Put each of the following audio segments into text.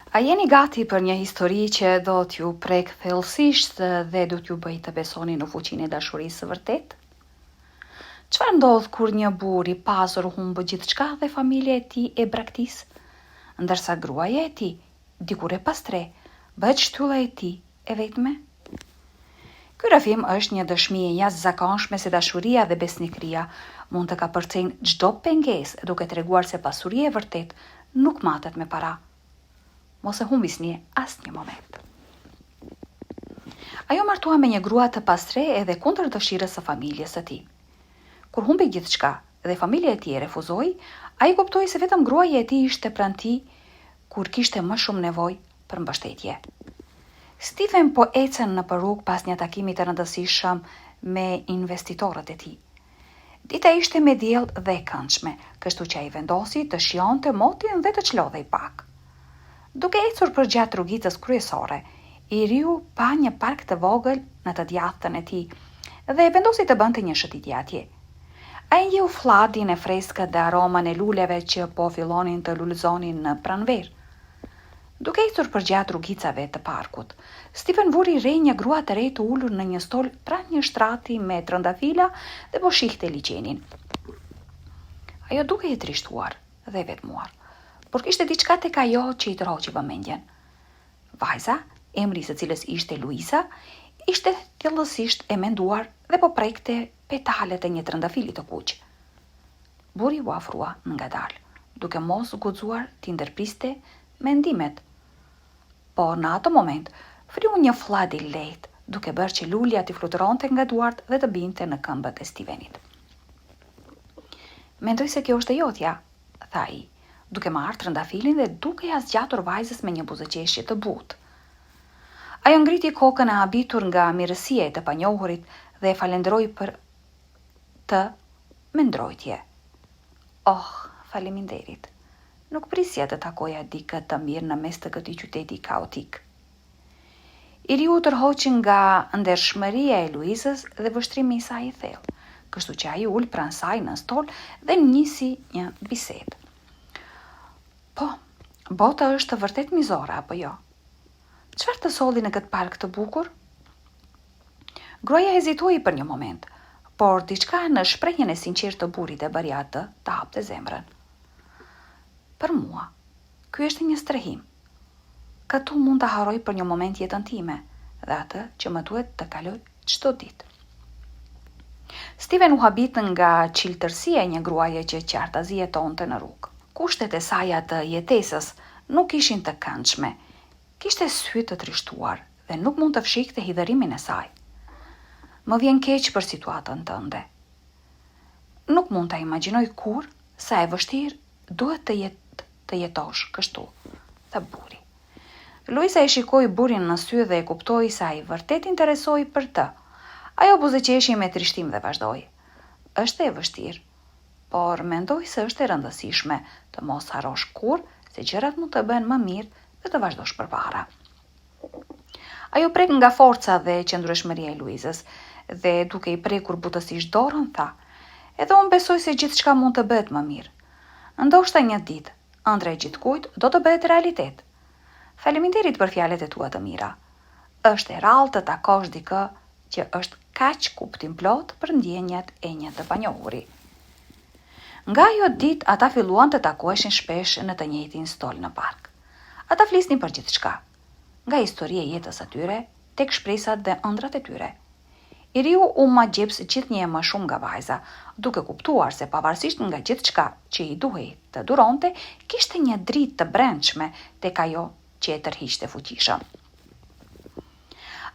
A jeni gati për një histori që do t'ju prek thellësisht dhe do t'ju bëj të besoni në fuqinë e dashurisë së vërtet? Çfarë ndodh kur një burr i pasur humbë gjithçka dhe familja e tij e braktis, ndërsa gruaja e tij, dikur e pastre, bëhet shtylla e tij e vetme? Ky rrëfim është një dëshmi e jashtëzakonshme se dashuria dhe besnikëria mund të kapërcejnë çdo pengesë, duke treguar se pasuria e vërtet nuk matet me para. Mos e humbisni asnjë moment. Ajo martua me një grua të pastre edhe kundër dëshirës së familjes së tij. Kur humbi gjithçka dhe familja e tij e refuzoi, ai kuptoi se vetëm gruaja e tij ishte pranë tij kur kishte më shumë nevojë për mbështetje. Steven po ecën në rrugë pas një takimi të rëndësishëm me investitorët e tij. Dita ishte me diell dhe e këndshme, kështu që ai vendosi të shijonte motin dhe të çlodhej pak. Duke ecur përgjatë rrugicës kryesore, i riu pa një park të vogël në të djathtën e tij dhe vendosi të bënte një shëtitje atje. Ai njeh fladin e freskët dhe aromën e luleve që po fillonin të lulëzonin në pranverë. Duke ecur përgjatë rrugicave të parkut, Steven vuri re një grua të re të ulur në një stol pranë një shtrati me trëndafila dhe po shihte liçenin. Ajo dukej e trishtuar dhe vetmuar, por kishte diçka tek ajo që i tërhoqi vëmendjen. Vajza, emri së cilës ishte Luisa, ishte thellësisht e menduar dhe po prekte petalet e një trëndafili të kuq. Burri u afrua ngadalë, duke mos guxuar t'i ndërpriste mendimet. Por në atë moment, friu një flad i lehtë, duke bërë që lulja t'i fluturonte nga duart dhe të binte në këmbët e Stevenit. Mendoj se kjo është e jotja, tha ai, duke marrë trëndafilin dhe duke ja zgjatur vajzës me një buzëqeshje të butë. Ajo ngriti kokën e habitur nga mirësia e të panjohurit dhe e falenderoi për të mendrojtje. Oh, faleminderit. Nuk prisja të takoja dikë të mirë në mes të këtij qyteti kaotik. I riu tërhoqi nga ndershmëria e Luizës dhe vështrimi i saj i thellë, kështu që ai ul pranë saj në stol dhe nisi një bisedë. Po, bota është vërtet mizore, apo jo? Çfarë të solli në këtë park të bukur? Gruaja hezitoi për një moment, por diçka në shprehjen e sinqertë të burrit e bëri atë të hapte zemrën. Për mua, ky është një strehim. Këtu mund të harroj për një moment jetën time dhe atë që më duhet të kaloj çdo ditë. Steven u habit nga çiltërsia e një gruaje që qartazi jetonte në rrugë. Kushtet e saj të jetesës nuk ishin të këndshme. Kishte sy të trishtuar dhe nuk mund të fshikte hidhërimin e saj. Më vjen keq për situatën tënde. Nuk mund ta imagjinoj kur sa e vështirë duhet të jetosh kështu, tha burri. Luisa e shikoi burrin në sy dhe e kuptoi se ai vërtet interesoi për të. Ajo buzëqeshi me trishtim dhe vazhdoi. Është e vështirë, por mendoj se është e rëndësishme të mos harrosh kur se gjërat mund të bëhen më mirë dhe të vazhdosh përpara. Ajo prek nga forca dhe qëndrueshmëria e Luizës dhe duke i prekur butësisht dorën tha: "Edhe unë besoj se gjithçka mund të bëhet më mirë. Ndoshta një ditë, ëndra e gjithkujt do të bëhet realitet. Faleminderit për fjalët e tua të mira. Është e rrallë të takosh dikë që është kaq kuptim plot për ndjenjat e një të panjohuri." Nga ajo ditë ata filluan të takoheshin shpesh në të njëjtin stol në park. Ata flisnin për gjithçka, nga historia e jetës së tyre tek shpresat dhe ëndrat e tyre. I riu u magjeps gjithnjë më shumë nga vajza, duke kuptuar se pavarësisht nga gjithçka që i duhej të duronte, kishte një dritë të brendshme tek ajo që e tërhiqte fuqishëm.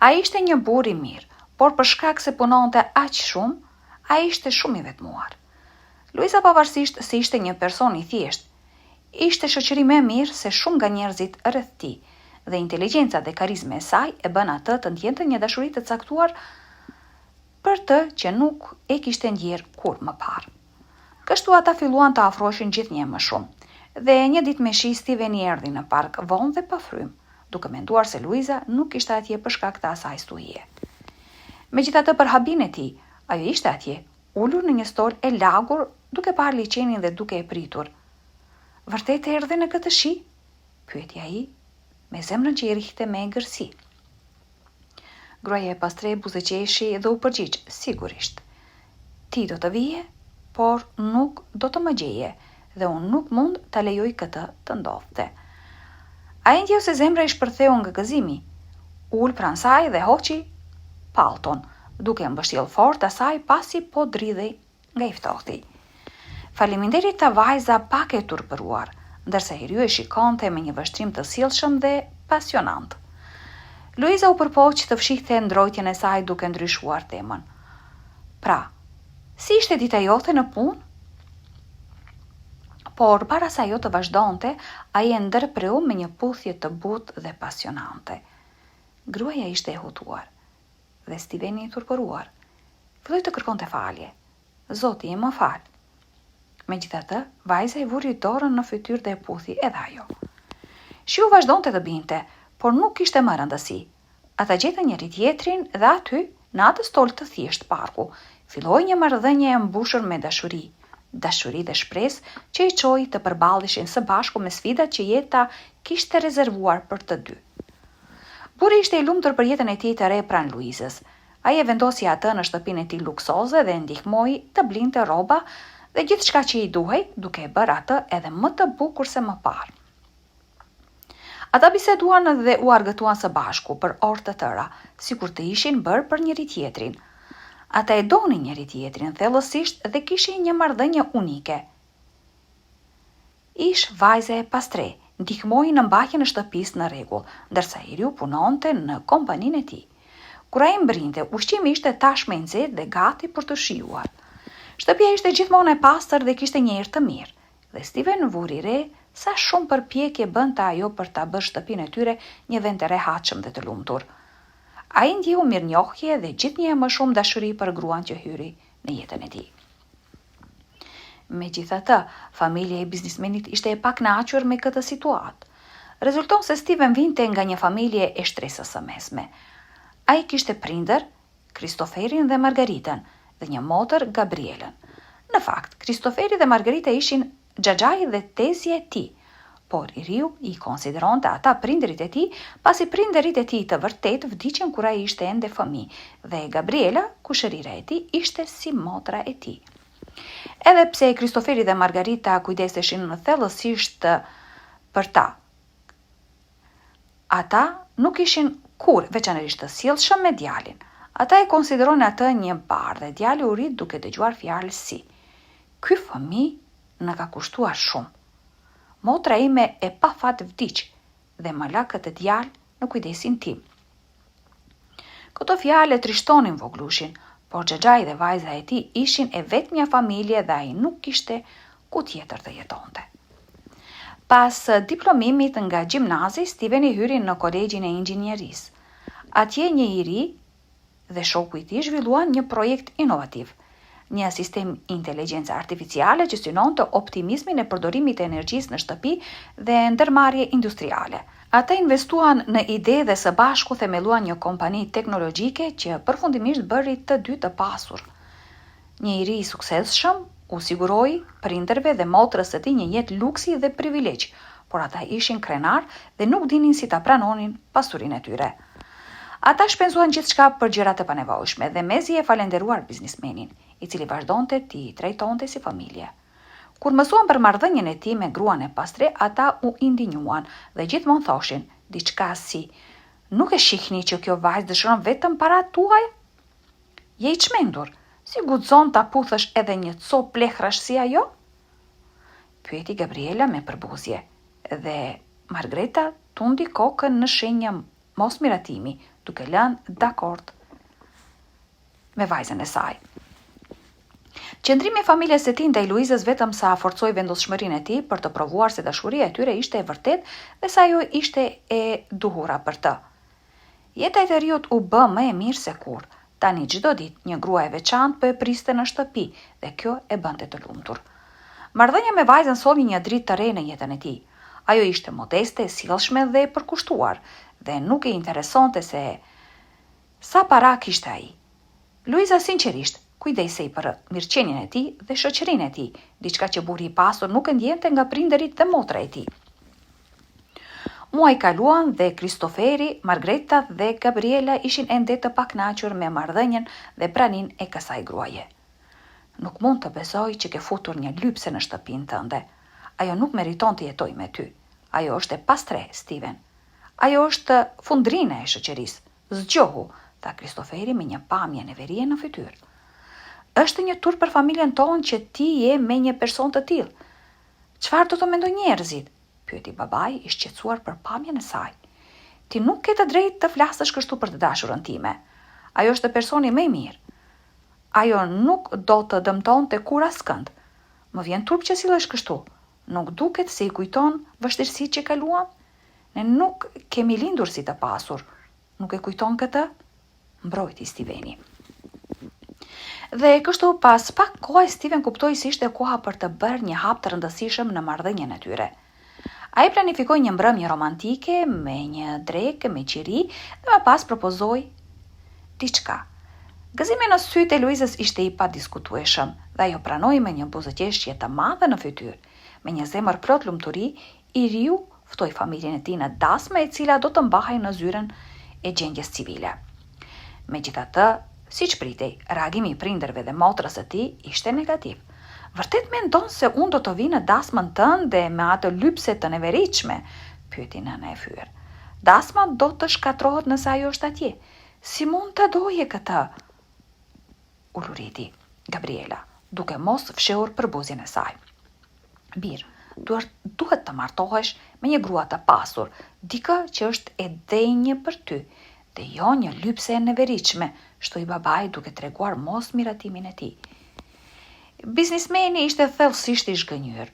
Ai ishte një burr i mirë, por për shkak se punonte aq shumë, ai ishte shumë i vetmuar. Luisa, pavarësisht se ishte një person i thjeshtë, ishte shoqëri më e mirë se shumë nga njerëzit rreth tij, dhe inteligjenca dhe karizma e saj e bën atë të ndjente një dashuri të caktuar për të që nuk e kishte ndjerë kur më parë. Kështu ata filluan të afroheshin gjithnjë më shumë, dhe një ditë me shi Steven i erdhi në park vonë dhe pa frym, duke menduar se Luiza nuk ishte atje për shkak të asaj stuhie. Megjithatë, për habin e tij, ajo ishte atje, ulur në një stol e lagur, duke parë liçenin dhe duke e pritur. "Vërtet erdhe në këtë shi?" pyeti ai, me zemrën që i rrihte me egërsi. Gruaja e pastre buzëqeshi dhe u përgjigj, sigurisht. Ti do të vije, por nuk do të më gjeje, dhe unë nuk mund të lejoj këtë të ndodhte. Ai ndjeu se zemra i shpërtheu nga gëzimi. Ul pranë saj dhe hoqi pallton, duke mbështjell fort asaj pasi po dridhej nga i ftohti. Faleminderit ta vajza pak e turpëruar, ndërsa i rye shikonte me një vështrim të sjellshëm dhe pasionant. Luiza u përpoq të fshihte ndrojtjen e saj duke ndryshuar temën. Pra, si ishte dita jote në punë? Por para sa ajo të vazhdonte, ai e ndërpreu me një puthje të butë dhe pasionante. Gruaja ishte e hutuar dhe Steveni i turpëruar. Filloi të kërkonte falje. Zoti më fal. Megjithatë, vajza i vuri dorën në fytyrë dhe e puthi edhe ajo. Shiu vazhdonte të binte, por nuk kishte më rëndësi. Ata gjetën njëri tjetrin dhe aty, në atë stol të thjesht parku, filloi një marrëdhënie e mbushur me dashuri dhe shpresë që i çoi të përballeshin së bashku me sfidat që jeta kishte rezervuar për të dy. Burri ishte i lumtur për jetën e tij të re pranë Luizës. Ai e vendosi atë në shtëpinë e tij luksoze dhe ndihmoi të blinte rroba dhe gjithçka që i duhej, duke e bërë atë edhe më të bukur se më parë. Ata biseduan dhe u argëtuan së bashku për orë të tëra, sikur të ishin bërë për njëri tjetrin. Ata e donin njëri tjetrin thellësisht dhe kishin një marrëdhënie unike. Ish vajza e pastre, ndihmoi në mbajtjen e shtëpisë në rregull, ndërsa i riu punonte në kompaninë e tij. Kur ai mbrinte, ushqimi ishte tashmë i nxehtë dhe gati për të shijuar. Shtëpia ishte gjithmonë e pastër dhe kishte një erë të mirë, dhe Steven vuri re sa shumë përpjekje bënte ajo për ta bërë shtëpinë e tyre një vend të rehatshëm dhe të lumtur. Ai ndjeu mirënjohje dhe gjithnjë më shumë dashuri për gruan që hyri në jetën e tij. Megjithatë, familja e biznismenit ishte e pakënaqur me këtë situatë. Rezulton se Steven vinte nga një familje e shtresës së mesme. Ai kishte prindër, Kristoferin dhe Margaritën, dhe një motër, Gabrielën. Në fakt, Kristoferi dhe Margarita ishin xhaxhai dhe tezja e tij, por i riu i konsideronte ata prindërit e tij, pasi prindërit e tij të vërtet vdiqën kur ai ishte ende fëmijë dhe Gabriela, kushërira e tij, ishte si motra e tij. Edhe pse Kristoferi dhe Margarita kujdeseshin në thellësisht për ta, ata nuk ishin kur veçanërisht të sjellshëm me djalin. Ata e konsideronin atë një barë dhe djali u rit duke dëgjuar fjalë si: "Ky fëmijë na ka kushtuar shumë. Motra ime e pa fat vdiq dhe më la këtë djalë në kujdesin tim." Këto fjalë trishtonin voglushin, por xhaxhai dhe vajza e tij ishin e vetmja familje dhe ai nuk kishte ku tjetër të jetonte. Pas diplomimit nga gjimnazi, Steveni hyri në kolegjin e inxhinierisë. Atje një i ri dhe shoku i tij zhvilluan një projekt inovativ, një sistem inteligjencë artificiale që synonte optimizmin e përdorimit të energjisë në shtëpi dhe ndërmarrje industriale. Ata investuan në ide dhe së bashku themeluan një kompani teknologjike që përfundimisht bëri të dy të pasur. Një i ri i suksesshëm u siguroi prindërve dhe motrës së tij një jetë luksi dhe privilegj, por ata ishin krenar dhe nuk dinin si ta pranonin pasurinë e tyre. Ata shpenzuan gjithçka për gjëra të panevojshme dhe mezi e falenderuar biznismenin, i cili vazhdonte t'i trajtonte si familje. Kur mësuan për marrëdhënien e tij me gruan e pastre, ata u indinjuan dhe gjithmonë thoshin diçka si: "Nuk e shihni që kjo vajzë dëshiron vetëm paratë tuaja? Je i çmendur, si guxon ta puthësh edhe një copë plehrash si ajo?" Pyeti Gabriela me përbuzje, dhe Margreta tundi kokën në shenjë mosmiratimi, duke lënë dakord me vajzën e saj. Qëndrimi i familjes së tij ndaj Luizës vetëm sa forcoi vendoshmërinë e tij për të provuar se dashuria e tyre ishte e vërtetë dhe se ajo ishte e duhura për të. Jeta e të riut u bë më e mirë se kurrë. Tani çdo ditë një grua e veçantë po e priste në shtëpi dhe kjo e bënte të lumtur. Marrëdhënia me vajzën solli një dritë të re në jetën e tij. Ajo ishte modeste, e sjellshme dhe e përkushtuar dhe nuk e interesonte se sa para kishte ai. Luiza sinqerisht kujdesej për mirëqenien e tij dhe shoqërinë e tij, diçka që burri i pasur nuk e ndjente nga prindërit dhe motra e tij. Muaj kaluan dhe Kristoferi, Margreta dhe Gabriela ishin ende të pakënaqur me marrëdhënien dhe praninë e kësaj gruaje. Nuk mund të besoj që ke futur një lypse në shtëpinë tënde. Ajo nuk meriton të jetoj me ty. Ajo është e pastre, Steven. Ajo është fundrina e shoqërisë. Zgjohu, tha Kristoferi me një pamje neverie në fytyrë. Është një turp për familjen tonë që ti je me një person të tillë. Çfarë do të mendojnë njerëzit? Pyeti babai i shqetësuar për pamjen e saj. Ti nuk ke të drejtë të flasësh kështu për të dashurën time. Ajo është personi më i mirë. Ajo nuk do të dëmtonte kur askënd. Më vjen turp që sillesh kështu. Nuk duket se i kujton vështirësitë që kaluam? Ne nuk kemi lindur si të pasur. Nuk e kujton këtë? Mbrojti Steveni. Dhe kështu pas pak kohë Steven kuptoi se ishte koha për të bërë një hap të rëndësishëm në marrëdhënien e tyre. Ai planifikoi një mbrëmje romantike me një drekë me qiri dhe më pas propozoi diçka. Gëzimi në sytë e Luizës ishte i padiskutueshëm dhe ajo pranoi me një buzëqeshje të madhe në fytyrë. Me një zemër plot lumturi, i riu ftoi familjen e tij në dasmë e cila do të mbahej në zyrën e gjendjes civile. Megjithatë, siç pritej, reagimi i prindërve dhe motrës së tij ishte negativ. Vërtet mendon se unë do të vi në dasmën tënde me atë lypse të neveritshme? Pyeti nëna e fyer. Dasma do të shkatrohet nëse ajo është atje. Si mund të doje këtë? Uluriti Gabriela, duke mos fshehur për buzin e saj. Bir, duhet të martohesh me një grua të pasur, dikë që është e denjë për ty, dhe jo një lypse e neveritshme, shtoi babai duke treguar mos miratimin e tij. Biznismeni ishte thellësisht i zhgënjur,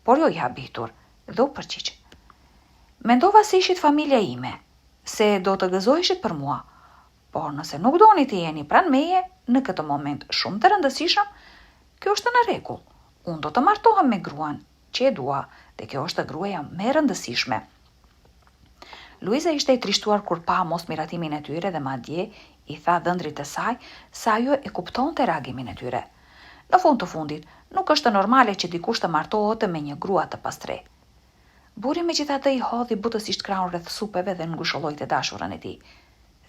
por jo i habitur, dhe u përgjigj. Mendova se ishit familja ime, se do të gëzoheshit për mua, por nëse nuk doni të jeni pranë meje në këtë moment shumë të rëndësishëm, kjo është në rregull. Unë do të martohem me gruan që e dua, dhe kjo është gruaja më e rëndësishme. Luiza ishte e trishtuar kur pa mos miratimin e tyre dhe madje i tha dhëndrit të saj se ajo e kuptonte reagimin e tyre. Në fund të fundit, nuk është normale që dikush të martohet me një grua të pastre. Buri megjithatë i hodhi butësisht krahun rreth supeve dhe ngushëlloi të dashurën e tij.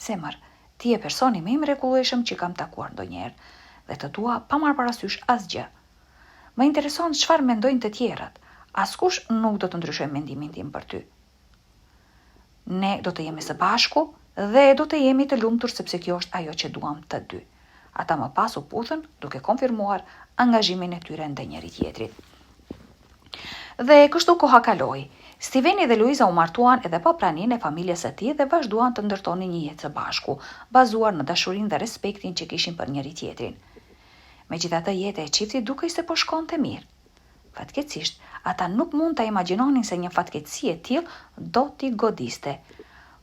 Zemër, ti je personi më i mrekullueshëm që kam takuar ndonjëherë dhe të dua pa marrë parasysh asgjë. Më intereson çfarë mendojnë të tjerët. Askush nuk do të ndryshojë mendimin tim për ty. Ne do të jemi së bashku dhe do të jemi të lumtur sepse kjo është ajo që duam të dy. Ata më pas u puthën duke konfirmuar angazhimin e tyre ndaj njëri tjetrit. Dhe kështu koha kaloi. Steveni dhe Luiza u martuan edhe pa praninë e familjes së tij dhe vazhduan të ndërtonin një jetë së bashku, bazuar në dashurinë dhe respektin që kishin për njëri tjetrin. Megjithatë, jeta e çiftit dukej se po shkonte mirë. Fatkeqësisht, ata nuk mund ta imagjinonin se një fatkeqësi e tillë do t'i godiste.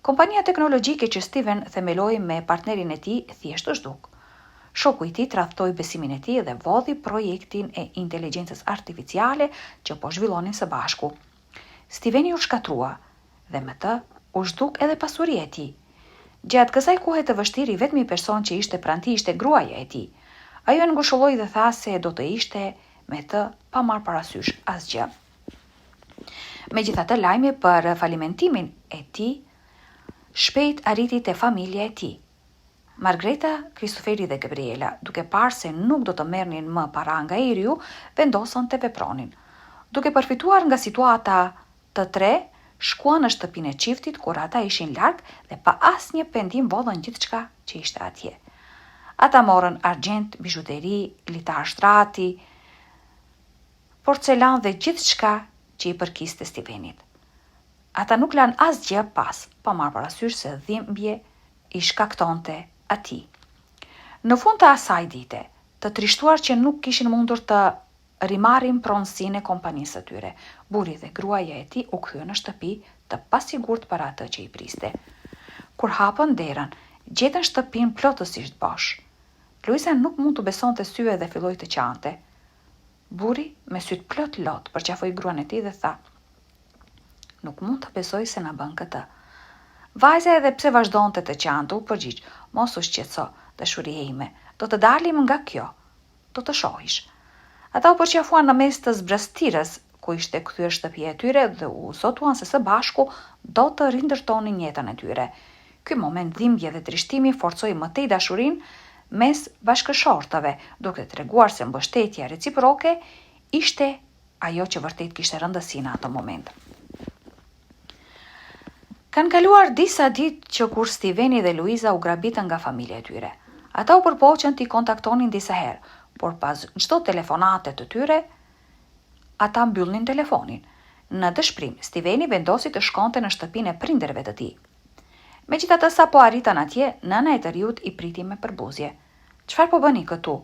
Kompania teknologjike që Steven themeloi me partnerin e tij thjesht u zhduk. Shoku i tij tradhtoi besimin e tij dhe vodhi projektin e inteligjencës artificiale që po zhvillonin së bashku. Steveni u shkatrua dhe me të u zhduk edhe pasuria e tij. Gjatë kësaj kohe të vështirë, i vetmi person që ishte pranë tij ishte gruaja e tij. Ajo e ngushëlloi dhe tha se do të ishte me të pa marrë parasysh asgjë. Megjithatë, lajmi për falimentimin e tij shpejt arriti te familja e tij. Margreta, Kristoferi dhe Gabriela, duke parë se nuk do të merrnin më para nga i riu, vendosën të vepronin. Duke përfituar nga situata të tre, shkuan në shtëpinë e çiftit kur ata ishin larg dhe pa asnjë pendim vodhën gjithçka që ishte atje. Ata morën argjend, bijuteri, litar shtrati, porcelan dhe gjithçka që i përkiste Stevenit. Ata nuk lanë asgjë pas, pa marrë parasysh se dhimbje i shkaktonte atij. Në fund të asaj dite, të trishtuar që nuk kishin mundur të rimarrin pronësinë e kompanisë së tyre, burri dhe gruaja e tij u kthyen në shtëpi të pasigurt për atë që i priste. Kur hapën derën, gjetën shtëpinë plotësisht bosh. Luiza nuk mund të besonte syve dhe filloi të qante. Burri me syt plot lot përqafoi gruan e tij dhe tha: "Nuk mund të besoj se na bën këtë." Vajza edhe pse vazhdonte të qante u përgjigj: "Mos u shqetëso, dashuria ime, do të dalim nga kjo. Do të shohish." Ata u përqafuan në mes të zbrastirës ku ishte kthyer shtëpia e tyre dhe u sotuan se së bashku do të rindërtonin jetën e tyre. Ky moment dhimbje dhe trishtimi forcoi më tej dashurinë mes bashkëshortëve, duke treguar se mbështetja reciproke ishte ajo që vërtet kishte rëndësi në atë moment. Kanë kaluar disa ditë që kur Steveni dhe Luiza u grabitën nga familja e tyre. Ata u përpoqën t'i kontaktonin disa herë, por pas çdo telefonate të tyre, ata mbyllnin telefonin. Në dëshpërim, Steveni vendosi të shkonte në shtëpinë e prindërve të tij. Megjithatë, sa po arritan atje, nëna e të riut i priti me përbuzje. "Çfarë po bëni këtu?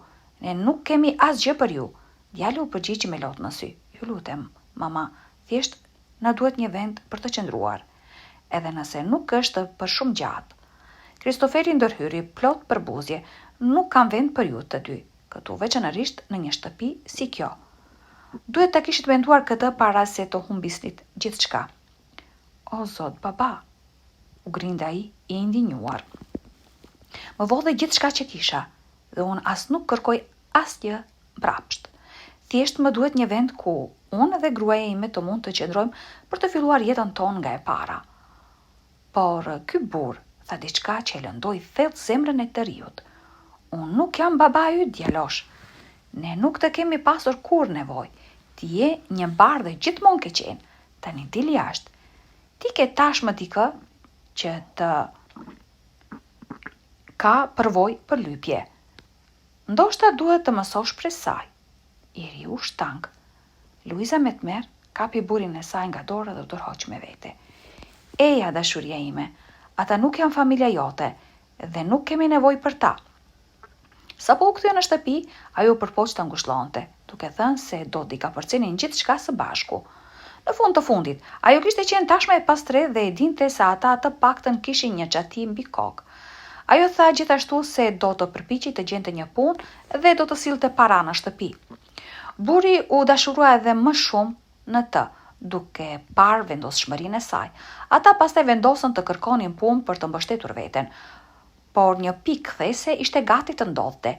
Ne nuk kemi asgjë për ju." Djali u përgjigji me lotë në sy. "Ju lutem, mama, thjesht na duhet një vend për të qëndruar. Edhe nëse nuk është për shumë gjatë." Kristoferi ndërhyri plot përbuzje. "Nuk kam vend për ju të dy, këtu veçanërisht në një shtëpi si kjo. Duhet ta kishit menduar këtë para se të humbisnit gjithçka." "O zot, baba," u grinda ai i indinjuar. "Më vodhe gjithçka që kisha dhe unë as nuk kërkoj asgjë mbrapsht. Thjesht më duhet një vend ku unë dhe gruaja ime të mund të qëndrojmë për të filluar jetën tonë nga e para." Por ky burr tha diçka që e lëndoi thellë zemrën e të riut. "Unë nuk jam baba yt, djalosh. Ne nuk të kemi pasur kur nevojë. Ti je një bardhë gjithmonë ke qenë. Tani dil jashtë. Ti ke tashmë dikë që të ka përvojë për lypje. Ndoshta duhet të mësosh prej saj." I riu shtang. Luiza me tmerr kapi burin e saj nga dora dhe u tërhoq me vete. "Eja, dashuria ime, ata nuk janë familja jote dhe nuk kemi nevojë për ta." Sa po u kthye në shtëpi, ajo përpoq të ngushëllonte, duke thënë se do t'i kapërcenin gjithçka së bashku. Në fund të fundit, ajo kishte qenë tashmë e pastër dhe e dinte se ata të paktën kishin një çati mbi kokë. Ajo tha gjithashtu se do të përpiqej të gjente një punë dhe do të sillte para në shtëpi. Burri u dashurua edhe më shumë në të, duke parë vendosshmërinë e saj. Ata pastaj vendosën të kërkonin punë për të mbështetur veten, por një pikë kthese ishte gati të ndodhte.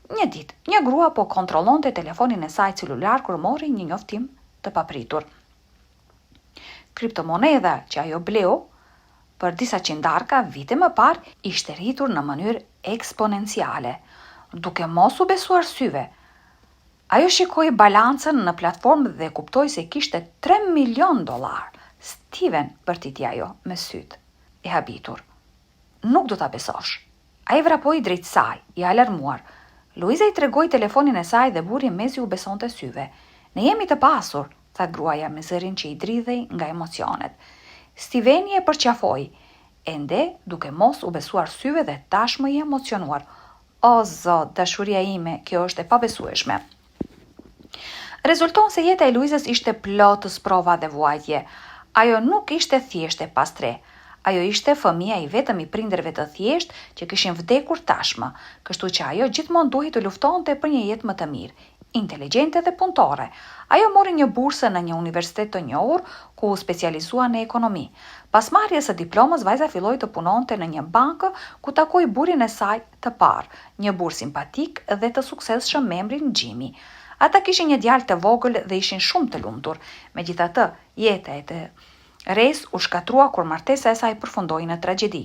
Një ditë, një grua po kontrollonte telefonin e saj celular kur mori një njoftim të papritur. Kriptomonedha që ajo bleu për disa qindarka vite më parë ishte rritur në mënyrë eksponenciale, duke mos u besuar syve. Ajo shikoi balancën në platformë dhe kuptoi se kishte $3 milion. "Steven," bërtiti ajo me sytë e habitur. "Nuk do ta besosh." Ai vrapoi drejt saj, i alarmuar. Luiza i tregoi telefonin e saj dhe burri mezi u besonte syve. "Ne jemi të pasur," tha gruaja me zërin që i dridhej nga emocionet. Steveni e përqafoi, ende duke mos u besuar syve dhe tashmë i emocionuar. "O zot, dashuria ime, kjo është e pabesueshme." Rezulton se jeta e Luizës ishte plot sprova dhe vuajtje. Ajo nuk ishte thjesht e pastre. Ajo ishte fëmia i vetëm i prindërve të thjesht që kishin vdekur tashmë, kështu që ajo gjithmonë duhej të luftonte për një jetë më të mirë, inteligjente dhe punëtore. Ajo mori një bursë në një universitet të njohur ku u specializua në ekonomi. Pas marrjes së diplomës, vajza filloi të punonte në një bankë ku takoi burrin e saj të parë, një burr simpatik dhe të suksesshëm me emrin Jimmy. Ata kishin një djalë të vogël dhe ishin shumë të lumtur. Megjithatë, jeta e të res u shkatrua kur martesa e saj përfundoi në tragjedi.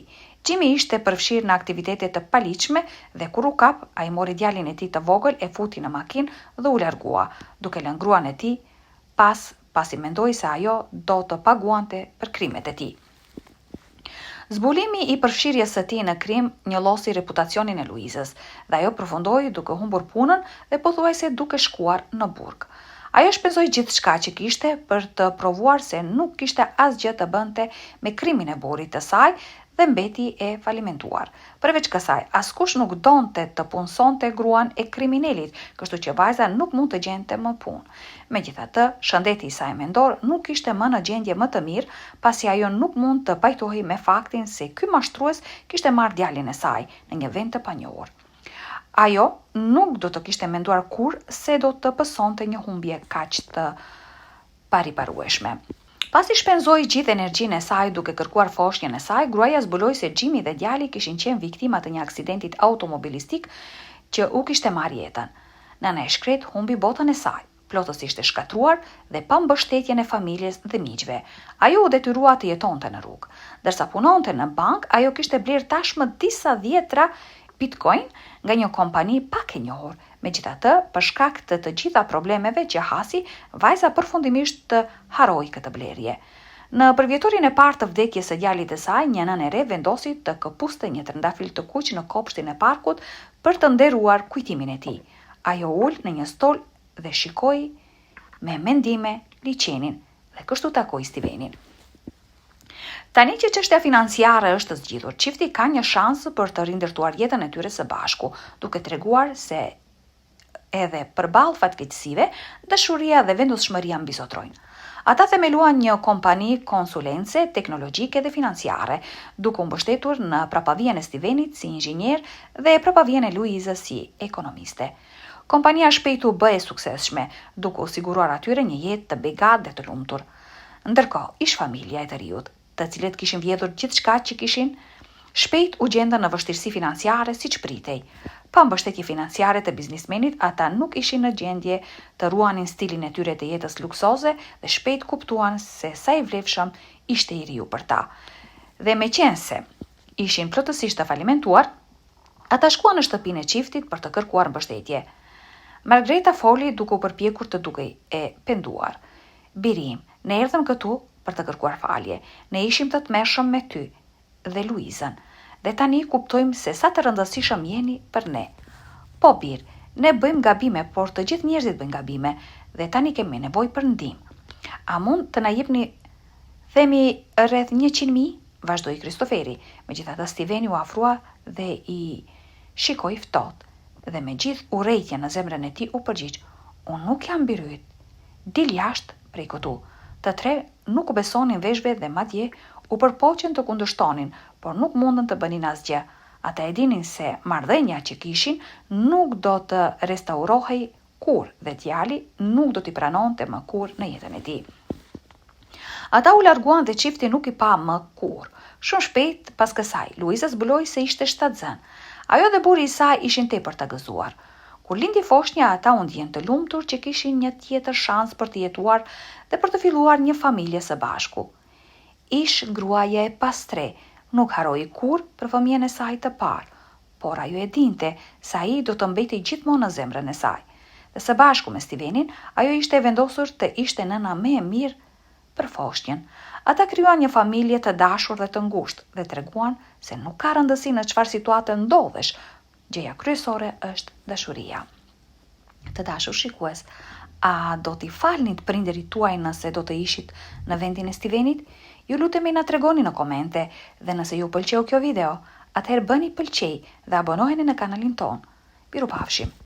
Jimmy ishte përfshirë në aktivitete të paligjshme dhe kur u kap, ai mori djalin e tij të vogël, e futi në makinë dhe u largua, duke lënë gruan e tij pasi mendoi se ajo do të paguante për krimet e tij. Zbulimi i përfshirjes së tij në krim njollosi reputacionin e Luizës dhe ajo përfundoi duke humbur punën dhe pothuajse duke shkuar në burg. Ajo shpenzoi gjithçka që kishte për të provuar se nuk kishte asgjë të bënte me krimin e burrit të saj dhe mbeti e falimentuar. Përveç kësaj, askush nuk donte të punësonte gruan e kriminalit, kështu që vajza nuk mund të gjente më punë. Megjithatë, shëndeti i saj mendor nuk ishte më në gjendje më të mirë, pasi ajo nuk mund të pajtohej me faktin se ky mashtrues kishte marrë djalin e saj në një vend të panjohur. Ajo nuk do të kishte menduar kur se do të pësonte një humbje kaq të pariparueshme. Pasi shpenzoi gjithë energjinë e saj duke kërkuar foshnjën e saj, gruaja zbuloi se Jimmy dhe djali kishin qenë viktima të një aksidentit automobilistik që u kishte marrë jetën. Nëna e shkret humbi botën e saj, plotësisht e shkatruar dhe pa mbështetjen e familjes dhe miqve. Ajo u detyrua të jetonte në rrugë. Derisa punonte në bank, ajo kishte bler tashmë disa dhjetra Bitcoin nga një kompani pak e njohur. Megjithatë, për shkak të gjitha problemeve që hasi, vajza përfundimisht të harroi këtë blerje. Në përvjetorin e parë të vdekjes së djalit të saj, një nën e re vendosi të këpuste një trëndafil të kuq në kopshtin e parkut për të nderuar kujtimin e tij. Ajo ul në një stol dhe shikoi me mendime liçenin dhe kështu takoi Stevenin. Tani që çështja financiare është zgjidhur, çifti ka një shans për të rindërtuar jetën e tyre së bashku, duke treguar se edhe përballë fatkeqësive, dashuria dhe vendosshmëria mbizotrojnë. Ata themeluan një kompani konsulence teknologjike dhe financiare, duke u mbështetur në prapavien e Stevenit si inxhinier dhe prapavien e Luizës si ekonomiste. Kompania shpejt u bë e suksesshme, duke u siguruar atyre një jetë të begatë dhe të lumtur. Ndërkohë, ish familja e të riut, të cilët kishin vjedhur gjithçka që kishin, shpejt u gjendën në vështirësi financiare siç pritej. Pa mbështetje financiare të biznismenit, ata nuk ishin në gjendje të ruanin stilin e tyre të jetës luksoze dhe shpejt kuptuan se sa i vlefshëm ishte i riu për ta. Dhe meqense ishin plotësisht të falimentuar, ata shkuan në shtëpinë e çiftit për të kërkuar mbështetje. Margreta foli duke u përpjekur të dukej e penduar. Birim, ne erdhëm këtu për të kërkuar falje. Ne ishim të tmerrshëm me ty dhe Luizën. Dhe tani kuptojmë se sa të rëndësishëm jeni për ne. Po birë, ne bëjmë gabime, por të gjithë njerëzit bëjnë gabime dhe tani kemi nevojë për ndihmë. A mund të na jepni themi rreth 100.000? Vazhdoi Kristoferi. Megjithatë Steveni u afrua dhe i shikoi ftohtë dhe me gjithë urrejtjen në zemrën e tij u përgjigj: "Unë nuk jam mbiryt. Dil jashtë prej këtu." Të tre nuk u besonin veshve dhe madje u përpoqen të kundërshtonin, por nuk mundën të bënin asgjë. Ata e dinin se marrëdhënia që kishin nuk do të restaurohej kur dhe djali nuk do t'i pranonte më kur në jetën e tij. Ata u larguan dhe çifti nuk i pa më kur. Shumë shpejt pas kësaj, Luiza zbuloi se ishte shtatzën. Ajo dhe burri i saj ishin tepër të gëzuar. Kur lindi foshnja, ata u ndjen të lumtur që kishin një tjetër shans për të jetuar dhe për të filluar një familje së bashku. Ish gruaja e pastre, nuk harroi kur për fëmijën e saj të parë, por ajo e dinte se ai do të mbetej gjithmonë në zemrën e saj. Dhe së bashku me Stevenin, ajo ishte e vendosur të ishte nëna më e mirë për foshnjën. Ata krijuan një familje të dashur dhe të ngushtë dhe treguan se nuk ka rëndësi në çfarë situate ndodhesh, gjëja kryesore është dashuria. Të dashur shikues, a do t'i falnit prindërit tuaj nëse do të ishit në vendin e Stevenit? Ju lutemi na tregoni në komente dhe nëse ju pëlqeu kjo video, atëherë bëni pëlqej dhe abonoheni në kanalin ton. Mirupafshim.